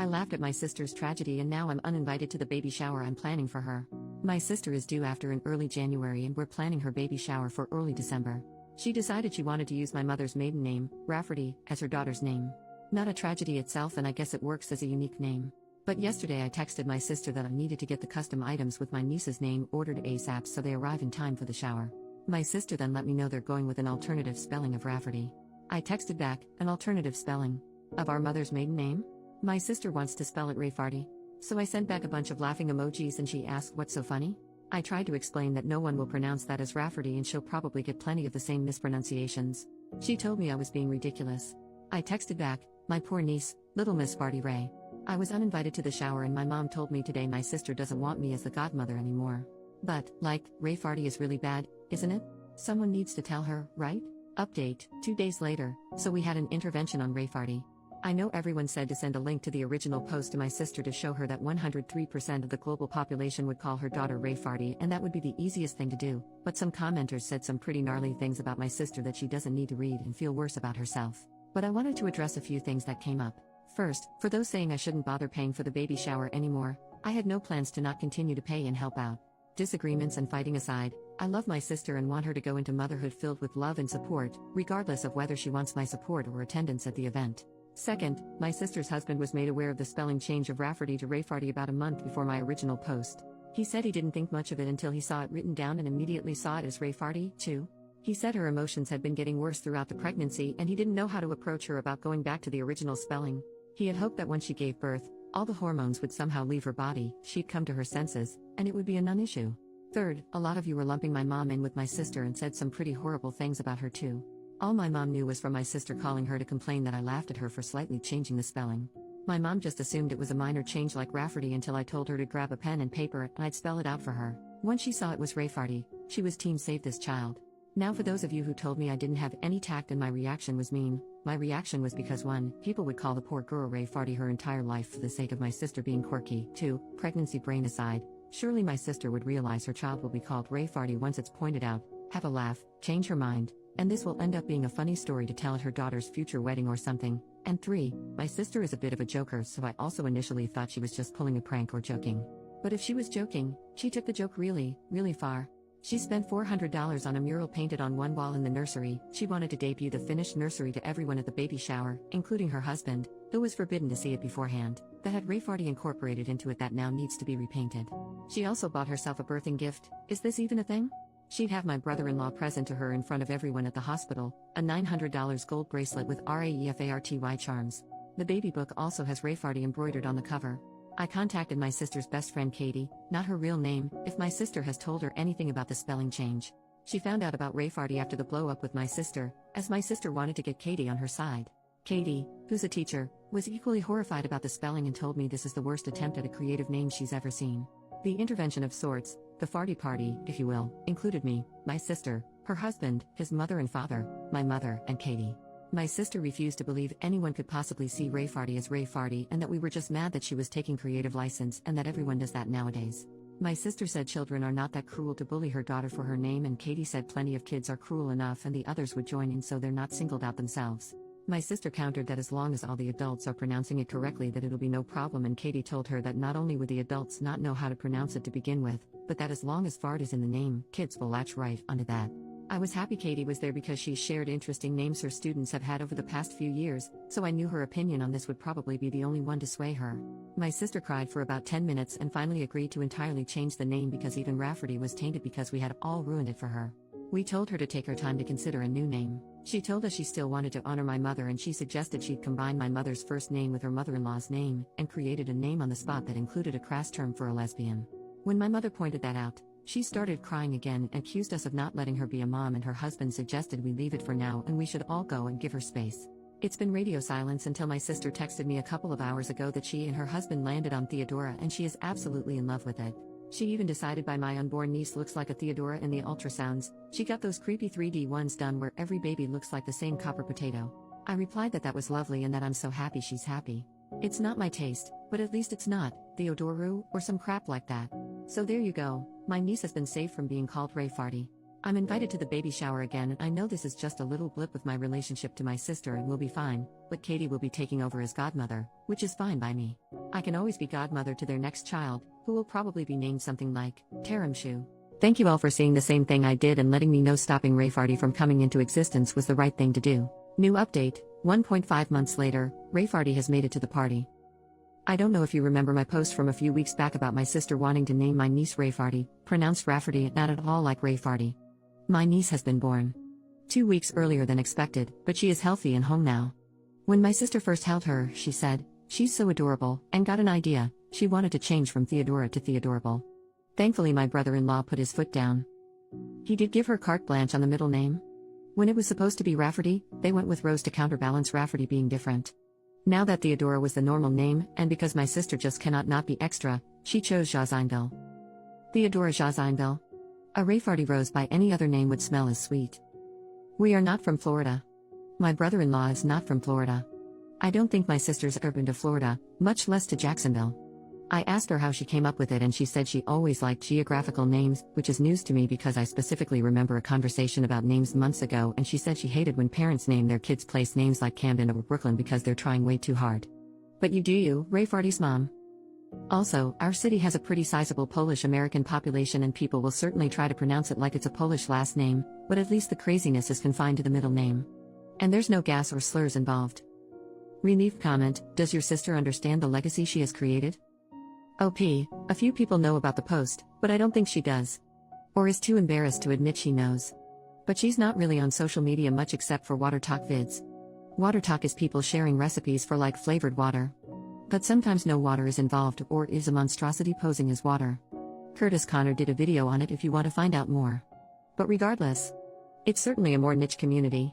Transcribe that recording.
I laughed at my sister's tragedy and now I'm uninvited to the baby shower I'm planning for her. My sister is due after in early January and we're planning her baby shower for early December. She decided she wanted to use my mother's maiden name, Rafferty, as her daughter's name. Not a tragedy itself, and I guess it works as a unique name. But yesterday I texted my sister that I needed to get the custom items with my niece's name ordered ASAP so they arrive in time for the shower. My sister then let me know they're going with an alternative spelling of Rafferty. I texted back, an alternative spelling of our mother's maiden name? My sister wants to spell it Rayfarty. So I sent back a bunch of laughing emojis and she asked what's so funny? I tried to explain that no one will pronounce that as Rafferty and she'll probably get plenty of the same mispronunciations. She told me I was being ridiculous. I texted back, my poor niece, little Miss Farty Ray. I was uninvited to the shower and my mom told me today my sister doesn't want me as the godmother anymore. But, Ray Farty is really bad, isn't it? Someone needs to tell her, right? Update, 2 days later, so we had an intervention on Ray Farty. I know everyone said to send a link to the original post to my sister to show her that 103% of the global population would call her daughter Ray Farty and that would be the easiest thing to do, but some commenters said some pretty gnarly things about my sister that she doesn't need to read and feel worse about herself. But I wanted to address a few things that came up. First, for those saying I shouldn't bother paying for the baby shower anymore, I had no plans to not continue to pay and help out. Disagreements and fighting aside, I love my sister and want her to go into motherhood filled with love and support, regardless of whether she wants my support or attendance at the event. Second, my sister's husband was made aware of the spelling change of Rafferty to Rayfarty about a month before my original post. He said he didn't think much of it until he saw it written down and immediately saw it as Rayfarty, too. He said her emotions had been getting worse throughout the pregnancy and he didn't know how to approach her about going back to the original spelling. He had hoped that when she gave birth, all the hormones would somehow leave her body, she'd come to her senses, and it would be a non-issue. Third, a lot of you were lumping my mom in with my sister and said some pretty horrible things about her too. All my mom knew was from my sister calling her to complain that I laughed at her for slightly changing the spelling. My mom just assumed it was a minor change like Rafferty until I told her to grab a pen and paper and I'd spell it out for her. Once she saw it was Rayfarty, she was team save this child. Now for those of you who told me I didn't have any tact and my reaction was mean, my reaction was because 1, people would call the poor girl Rayfarty her entire life for the sake of my sister being quirky. 2, pregnancy brain aside, surely my sister would realize her child will be called Rayfarty once it's pointed out, have a laugh, change her mind, and this will end up being a funny story to tell at her daughter's future wedding or something. And 3, my sister is a bit of a joker, so I also initially thought she was just pulling a prank or joking. But if she was joking, she took the joke really, really far. She spent $400 on a mural painted on one wall in the nursery. She wanted to debut the finished nursery to everyone at the baby shower, including her husband, who was forbidden to see it beforehand, that had Rayfarty incorporated into it that now needs to be repainted. She also bought herself a birthing gift. Is this even a thing? She'd have my brother-in-law present to her in front of everyone at the hospital, a $900 gold bracelet with RAEFARTY charms. The baby book also has Rayfarty embroidered on the cover. I contacted my sister's best friend Katie, not her real name, if my sister has told her anything about the spelling change. She found out about Rayfarty after the blow-up with my sister, as my sister wanted to get Katie on her side. Katie, who's a teacher, was equally horrified about the spelling and told me this is the worst attempt at a creative name she's ever seen. The intervention of sorts, the farty party, if you will, included me, my sister, her husband, his mother and father, my mother, and Katie. My sister refused to believe anyone could possibly see Rayfarty as Rayfarty and that we were just mad that she was taking creative license and that everyone does that nowadays. My sister said children are not that cruel to bully her daughter for her name, and Katie said plenty of kids are cruel enough and the others would join in so they're not singled out themselves. My sister countered that as long as all the adults are pronouncing it correctly that it'll be no problem, and Katie told her that not only would the adults not know how to pronounce it to begin with, but that as long as fart is in the name, kids will latch right onto that. I was happy Katie was there because she shared interesting names her students have had over the past few years, so I knew her opinion on this would probably be the only one to sway her. My sister cried for about 10 minutes and finally agreed to entirely change the name because even Rafferty was tainted because we had all ruined it for her. We told her to take her time to consider a new name. She told us she still wanted to honor my mother and she suggested she'd combine my mother's first name with her mother-in-law's name, and created a name on the spot that included a crass term for a lesbian. When my mother pointed that out, she started crying again and accused us of not letting her be a mom, and her husband suggested we leave it for now and we should all go and give her space. It's been radio silence until my sister texted me a couple of hours ago that she and her husband landed on Theodora and she is absolutely in love with it. She even decided by my unborn niece looks like a Theodora in the ultrasounds. She got those creepy 3D ones done where every baby looks like the same copper potato. I replied that was lovely and that I'm so happy she's happy. It's not my taste, but at least it's not Theodoru or some crap like that. So there you go, my niece has been saved from being called Rayfarty. I'm invited to the baby shower again, and I know this is just a little blip of my relationship to my sister and will be fine, but Katie will be taking over as godmother, which is fine by me. I can always be godmother to their next child, who will probably be named something like Taramshu. Thank you all for seeing the same thing I did and letting me know stopping Rayfarty from coming into existence was the right thing to do. New update, 1.5 months later, Rayfarty has made it to the party. I don't know if you remember my post from a few weeks back about my sister wanting to name my niece Rayfarty, pronounced Rafferty, not at all like Rayfarty. My niece has been born 2 weeks earlier than expected, but she is healthy and home now. When my sister first held her, she said, "She's so adorable," and got an idea. She wanted to change from Theodora to Theodorable. Thankfully, my brother-in-law put his foot down. He did give her carte blanche on the middle name. When it was supposed to be Rafferty, they went with Rose to counterbalance Rafferty being different. Now that Theodora was the normal name, and because my sister just cannot not be extra, she chose Jazinville. Theodora Jazinville. A Rayfarty rose by any other name would smell as sweet. We are not from Florida. My brother-in-law is not from Florida. I don't think my sister's ever been to Florida, much less to Jacksonville. I asked her how she came up with it, and she said she always liked geographical names, which is news to me because I specifically remember a conversation about names months ago, and she said she hated when parents name their kids place names like Camden or Brooklyn because they're trying way too hard. But you do you, Rayfarty's mom. Also, our city has a pretty sizable Polish-American population, and people will certainly try to pronounce it like it's a Polish last name, but at least the craziness is confined to the middle name. And there's no gas or slurs involved. Relief comment, does your sister understand the legacy she has created? OP, a few people know about the post, but I don't think she does. Or is too embarrassed to admit she knows. But she's not really on social media much except for water talk vids. Water talk is people sharing recipes for like flavored water. But sometimes no water is involved or is a monstrosity posing as water. Curtis Connor did a video on it if you want to find out more. But regardless, it's certainly a more niche community.